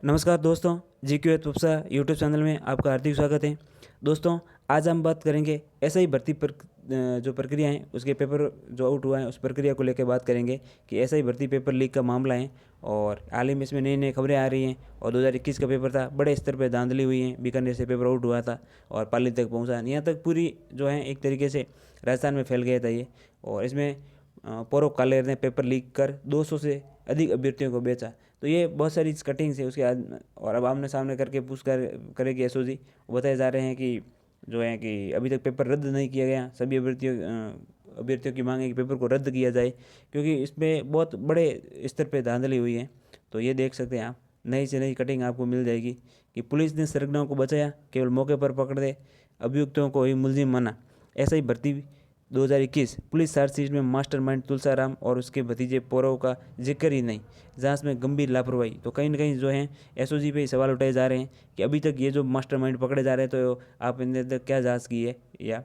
नमस्कार दोस्तों, जीक्यू एथ उपसा यूट्यूब चैनल में आपका हार्दिक स्वागत है। दोस्तों, आज हम बात करेंगे ऐसा ही भर्ती पर जो प्रक्रिया है उसके पेपर जो आउट हुआ है उस प्रक्रिया को लेकर बात करेंगे कि ऐसा ही भर्ती पेपर लीक का मामला है और हाल ही में इसमें नई नई खबरें आ रही हैं। और 2021 का पेपर था, बड़े स्तर पर धांधली हुई है, बीकानेर से पेपर आउट हुआ था और पाली तक पहुँचा, यहाँ तक पूरी जो है एक तरीके से राजस्थान में फैल गया था ये। और इसमें पौरव कालेर ने पेपर लीक कर 200 से अधिक अभ्यर्थियों को बेचा। तो ये बहुत सारी कटिंग्स है उसके और अब आमने सामने करके पूछ करेगी एसओजी। बताए जा रहे हैं कि जो है कि अभी तक पेपर रद्द नहीं किया गया, सभी अभ्यर्थियों की मांग है कि पेपर को रद्द किया जाए, क्योंकि इसमें बहुत बड़े स्तर पे धांधली हुई है। तो ये देख सकते हैं आप, नई से नई कटिंग आपको मिल जाएगी कि पुलिस ने सरगनाओं को बचाया, केवल मौके पर पकड़ दे, अभियुक्तों को ही मुलजिम माना। ऐसा ही भर्ती 2021 पुलिस चार्जशीट में मास्टरमाइंड तुलसाराम और उसके भतीजे पौरव का जिक्र ही नहीं, जांच में गंभीर लापरवाही। तो कहीं ना कहीं जो है एसओजी पे ही सवाल उठाए जा रहे हैं कि अभी तक ये जो मास्टरमाइंड पकड़े जा रहे हैं, तो आप इनने तक क्या जांच की है, या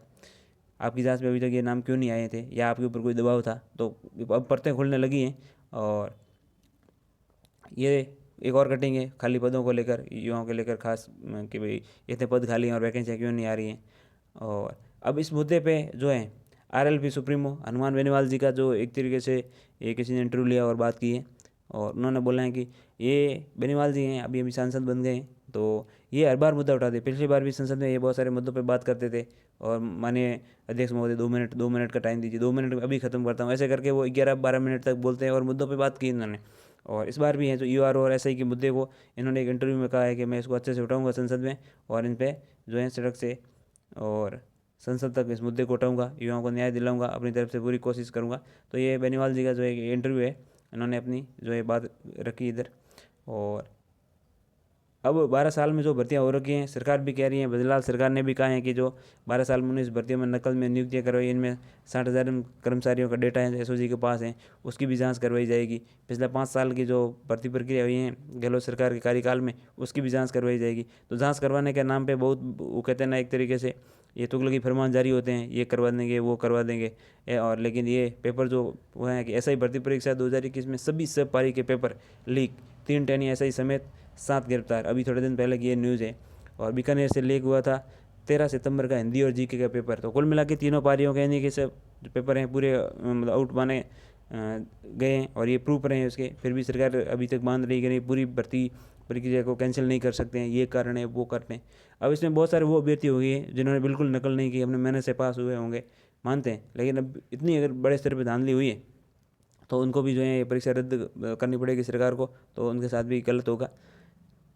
आपकी जांच में अभी तक ये नाम क्यों नहीं आए थे, या आपके ऊपर कोई दबाव था। तो अब परतें खुलने लगी हैं। और ये एक और कटिंग है खाली पदों को लेकर, युवाओं को लेकर खास, कि भाई इतने पद खाली हैं और वैकेंसियाँ क्यों नहीं आ रही हैं। और अब इस मुद्दे पे जो है आरएलपी सुप्रीमो हनुमान बेनीवाल जी का जो एक तरीके से ये किसी ने इंटरव्यू लिया और बात की है, और उन्होंने बोला है कि ये बेनीवाल जी हैं, अभी सांसद बन गए हैं, तो ये हर बार मुद्दा उठाते। पिछली बार भी संसद में ये बहुत सारे मुद्दों पे बात करते थे और माननीय अध्यक्ष महोदय 2 मिनट का टाइम दीजिए, 2 मिनट में अभी ख़त्म करता हूँ, ऐसे करके वो 11-12 मिनट तक बोलते हैं और मुद्दों पर बात की इन्होंने। और इस बार भी है जो यूआरओ और एसआई के मुद्दे को इन्होंने एक इंटरव्यू में कहा है कि मैं इसको अच्छे से उठाऊंगा संसद में, और इन पे जो है सड़क से और संसद तक इस मुद्दे को उठाऊंगा, युवाओं को न्याय दिलाऊंगा, अपनी तरफ से पूरी कोशिश करूंगा। तो ये बेनीवाल जी का जो एक इंटरव्यू है, इन्होंने अपनी जो है बात रखी इधर। और अब 12 साल में जो भर्तियां हो रखी हैं, सरकार भी कह रही है, बदलाल सरकार ने भी कहा है कि जो 12 साल में 19 भर्तियों में नकल में नियुक्तियां करवाई, इनमें 60,000 कर्मचारियों का डेटा है एसओजी के पास है, उसकी भी जांच करवाई जाएगी। पिछले 5 साल की जो भर्ती प्रक्रिया हुई है गहलोत सरकार के कार्यकाल में, उसकी भी जाँच करवाई जाएगी। तो जाँच करवाने के नाम पर बहुत वो कहते हैं ना, एक तरीके से ये तुगलकी फरमान जारी होते हैं, ये करवा देंगे वो करवा देंगे। और लेकिन ये पेपर जो वो है कि ऐसा ही भर्ती परीक्षा 2021 में सभी सब पारी के पेपर लीक, 3 टैनी ऐसा ही समेत 7 गिरफ्तार। अभी थोड़े दिन पहले की ये न्यूज़ है। और बीकानेर से लीक हुआ था 13 सितंबर का हिंदी और जीके का पेपर। तो कुल मिला के तीनों पारियों के यानी कि सब जो पेपर हैं पूरे मतलब आउट माने गए हैं, और ये प्रूफ रहे हैं उसके। फिर भी सरकार अभी तक मान रही है कि नहीं, पूरी भर्ती प्रक्रिया को कैंसिल नहीं कर सकते हैं, ये कारण है वो करते हैं। अब इसमें बहुत सारे वो अभ्यर्थी हो गए हैं जिन्होंने बिल्कुल नकल नहीं की, अपने मेहनत से पास हुए होंगे, मानते हैं, लेकिन अब इतनी अगर बड़े स्तर पर धांधली हुई है तो उनको भी जो है ये परीक्षा रद्द करनी पड़ेगी सरकार को, तो उनके साथ भी गलत होगा।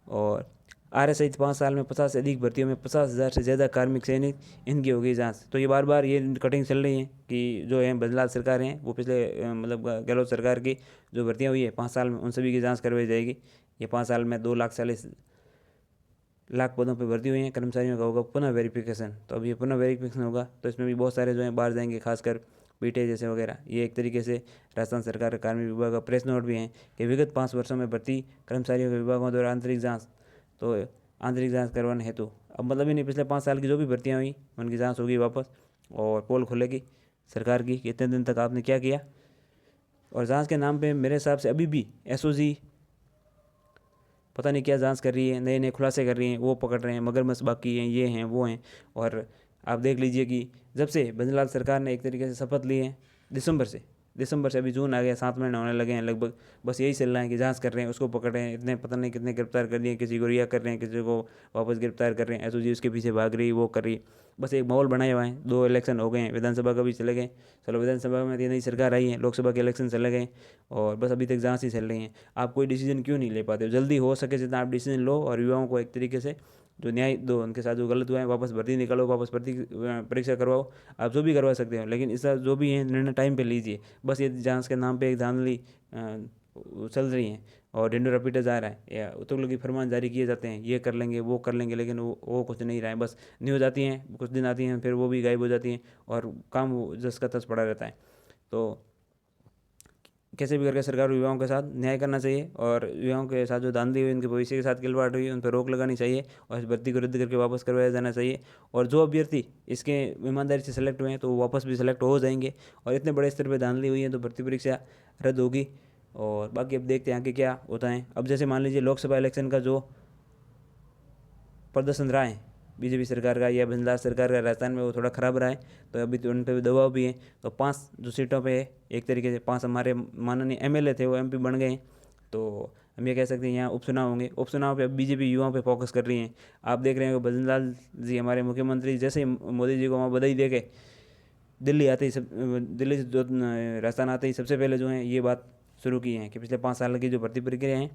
और आरएसआई 5 साल में 50 से अधिक भर्तियों में 50,000 से ज़्यादा कार्मिक सैनिक, इनकी हो गई जांच। तो ये बार बार ये कटिंग चल रही है कि जो है बदलाव सरकार हैं वो पिछले मतलब गहलोत सरकार की जो भर्तियाँ हुई है 5 साल में, उन सभी की जांच करवाई जाएगी। ये 5 साल में 2,40,00,000 पदों पर भर्ती हुई हैं कर्मचारियों का होगा पुनः वेरिफिकेशन। तो अब ये पुनः वेरिफिकेशन होगा तो इसमें भी बहुत सारे जो है बाहर जाएंगे, खासकर पीटे जैसे वगैरह। ये एक तरीके से राजस्थान सरकार का कार्मिक विभाग का प्रेस नोट भी है कि विगत 5 वर्षों में भर्ती कर्मचारियों के विभागों द्वारा आंतरिक जाँच, तो आंतरिक जाँच करवाने हेतु अब मतलब ही नहीं, पिछले 5 साल की जो भी भर्तियाँ हुई उनकी जाँच होगी वापस, और पोल खुलेगी सरकार की कि इतने दिन तक आपने क्या किया। और जाँच के नाम पे मेरे हिसाब से अभी भी एसओजी पता नहीं क्या जांच कर रही है, नए नए खुलासे कर रही हैं, वो पकड़ रहे हैं, मगरमच्छ बाकी हैं, ये हैं वो हैं। और आप देख लीजिए कि जब से बंदलाल सरकार ने एक तरीके से शपथ ली है, दिसंबर से अभी जून आ गया, 7 महीने होने लगे हैं लगभग, बस यही चल रहा है कि जांच कर रहे हैं, उसको पकड़ रहे हैं, इतने पता नहीं कितने गिरफ्तार कर दिए, किसी को रिहा कर रहे हैं, किसी को वापस गिरफ्तार कर रहे हैं, एसओजी उसके पीछे भाग रही, वो कर रही। बस एक माहौल बनाए हुआ है। 2 इलेक्शन हो गए हैं, विधानसभा का भी चले गए, चलो विधानसभा में नई सरकार आई है, लोकसभा के इलेक्शन चले गए, और बस अभी तक जांच ही चल रही है। आप कोई डिसीजन क्यों नहीं ले पाते हो? जल्दी हो सके जितना आप डिसीजन लो और युवाओं को एक तरीके से जो न्याय दो, उनके साथ जो गलत हुआ है वापस भर्ती निकालो, वापस भर्ती परीक्षा करवाओ, आप जो भी करवा सकते हो, लेकिन इसका जो भी है निर्णय टाइम पे लीजिए। बस ये जांच के नाम पे एक धांधली चल रही है और ढिंडोरा पीटा जा रहा है, या तुगलकी की फरमान जारी किए जाते हैं, ये कर लेंगे वो कर लेंगे, लेकिन वो कुछ नहीं रहा है। बस न्यूज़ आती हैं, कुछ दिन आती हैं, फिर वो भी गायब हो जाती हैं और काम जस का तस पड़ा रहता है। तो कैसे भी करके सरकार को युवाओं के साथ न्याय करना चाहिए, और युवाओं के साथ जो धांधली हुई, उनके भविष्य के साथ खिलवाड़ हुई, उन पर रोक लगानी चाहिए और इस भर्ती को रद्द करके वापस करवाया जाना चाहिए। और जो अभ्यर्थी इसके ईमानदारी से सेलेक्ट हुए हैं तो वो वापस भी सेलेक्ट हो जाएंगे। और इतने बड़े स्तर पर धांधली हुई है तो भर्ती परीक्षा रद्द होगी। और बाकी अब देखते हैं आगे क्या होता है। अब जैसे मान लीजिए लोकसभा इलेक्शन का जो प्रदर्शन रहा है बीजेपी सरकार का या बंदलाल सरकार का राजस्थान में, वो थोड़ा ख़राब रहा है। तो अभी तो उन पर भी दबाव भी है। तो 5 जो सीटों पे है, एक तरीके से 5 हमारे माननीय एमएलए थे वो एमपी बन गए हैं। तो हम ये कह सकते हैं यहाँ उपचुनाव होंगे। उपचुनाव पे अब बीजेपी युवाओं पे फोकस कर रही है। आप देख रहे हैं कि भजनलाल जी हमारे मुख्यमंत्री जैसे ही मोदी जी को वहाँ बधाई दे के दिल्ली आते ही सब दिल्ली से जो राजस्थान आते ही सबसे पहले जो है ये बात शुरू की है कि पिछले 5 साल की जो भर्ती प्रक्रिया हैं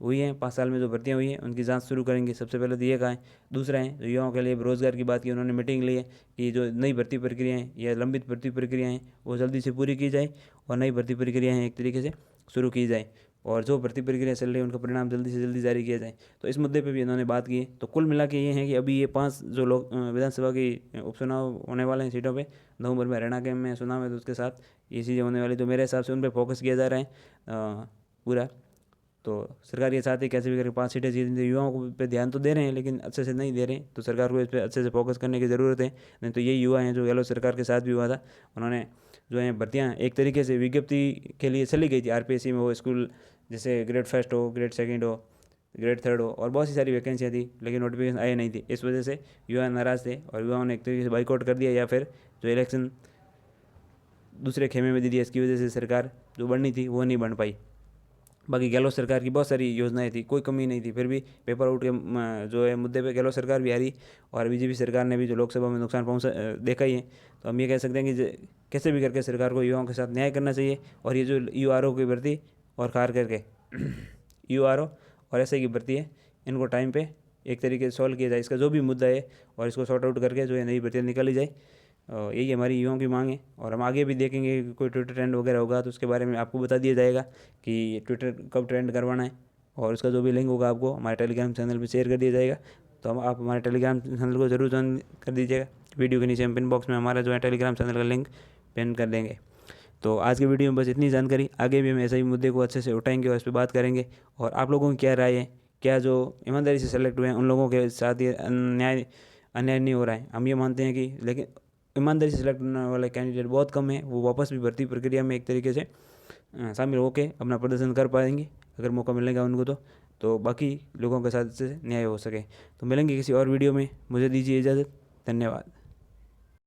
हुई हैं, 5 साल में जो भर्तियाँ हुई हैं उनकी जांच शुरू करेंगे। सबसे पहले तो ये कहा है। दूसरा है जो युवाओं के लिए रोजगार की बात की, उन्होंने मीटिंग ली है कि जो नई भर्ती प्रक्रिया हैं या लंबित भर्ती प्रक्रिया हैं वो जल्दी से पूरी की जाए और नई भर्ती प्रक्रिया हैं एक तरीके से शुरू की जाए, और जो भर्ती प्रक्रिया चल रही है उनका परिणाम जल्दी से जल्दी जारी किया जाए। तो इस मुद्दे पे भी इन्होंने बात की है। तो कुल मिला के ये है कि अभी ये 5 जो लोग विधानसभा की उपचुनाव होने वाले हैं सीटों पे, नवंबर में हरियाणा के में चुनाव है तो उसके साथ ये चीज़ें होने वाली, तो मेरे हिसाब से उन पर फोकस किया जा रहा है पूरा। तो सरकार ये चाहती है कैसे भी करके 5 सीटें जीतने। युवाओं को पे ध्यान तो दे रहे हैं लेकिन अच्छे से नहीं दे रहे हैं, तो सरकार को इस पर अच्छे से फोकस करने की ज़रूरत है। नहीं तो ये युवा हैं जो गहलोत सरकार के साथ भी हुआ था, उन्होंने जो है भर्तियाँ एक तरीके से विज्ञप्ति के लिए चली गई थी आरपीएससी में, वो स्कूल जैसे ग्रेड फर्स्ट हो, ग्रेड सेकंड हो, ग्रेड थर्ड हो, और बहुत सी सारी वैकेंसियाँ थी लेकिन नोटिफिकेशन आए नहीं थी। इस वजह से युवा नाराज़ थे और युवाओं ने एक तरीके से बाइकआउट कर दिया या फिर जो इलेक्शन दूसरे खेमे में दे दिया। इसकी वजह से सरकार जो बननी थी वो नहीं बन पाई। बाकी गहलोत सरकार की बहुत सारी योजनाएं थी, कोई कमी नहीं थी, फिर भी पेपर आउट के जो है मुद्दे पे गहलोत सरकार भी हारी और बीजेपी सरकार ने भी जो लोकसभा में नुकसान पहुंचा देखा ही है। तो हम ये कह सकते हैं कि कैसे भी करके सरकार को युवाओं के साथ न्याय करना चाहिए, और ये जो यूआरओ की भर्ती और खार करके यूआरओ और एसआई की भर्ती है इनको टाइम पे एक तरीके से सॉल्व किया जाए, इसका जो भी मुद्दा है, और इसको सॉर्ट आउट करके जो है नई भर्तियाँ निकाली जाए। यही हमारी युवाओं की मांग है। और हम आगे भी देखेंगे कि कोई ट्विटर ट्रेंड वगैरह होगा तो उसके बारे में आपको बता दिया जाएगा कि ट्विटर कब ट्रेंड करवाना है, और उसका जो भी लिंक होगा आपको हमारे टेलीग्राम चैनल पे शेयर कर दिया जाएगा। तो हम आप हमारे टेलीग्राम चैनल को जरूर ज्वाइन कर दीजिएगा। वीडियो के नीचे हम पिन बॉक्स में हमारा जो है टेलीग्राम चैनल का लिंक पिन कर देंगे। तो आज की वीडियो में बस इतनी जानकारी। आगे भी हम ऐसे ही मुद्दे को अच्छे से उठाएंगे और इस पर बात करेंगे, और आप लोगों की क्या राय है, क्या जो ईमानदारी से सेलेक्ट हुए हैं उन लोगों के साथ ये अन्याय नहीं हो रहा है। हम ये मानते हैं कि लेकिन ईमानदारी से सेलेक्ट होने वाले कैंडिडेट बहुत कम है, वो वापस भी भर्ती प्रक्रिया में एक तरीके से शामिल होकर अपना प्रदर्शन कर पाएंगे अगर मौका मिलेगा उनको। तो बाकी लोगों के साथ से न्याय हो सके। तो मिलेंगे किसी और वीडियो में, मुझे दीजिए इजाज़त। धन्यवाद।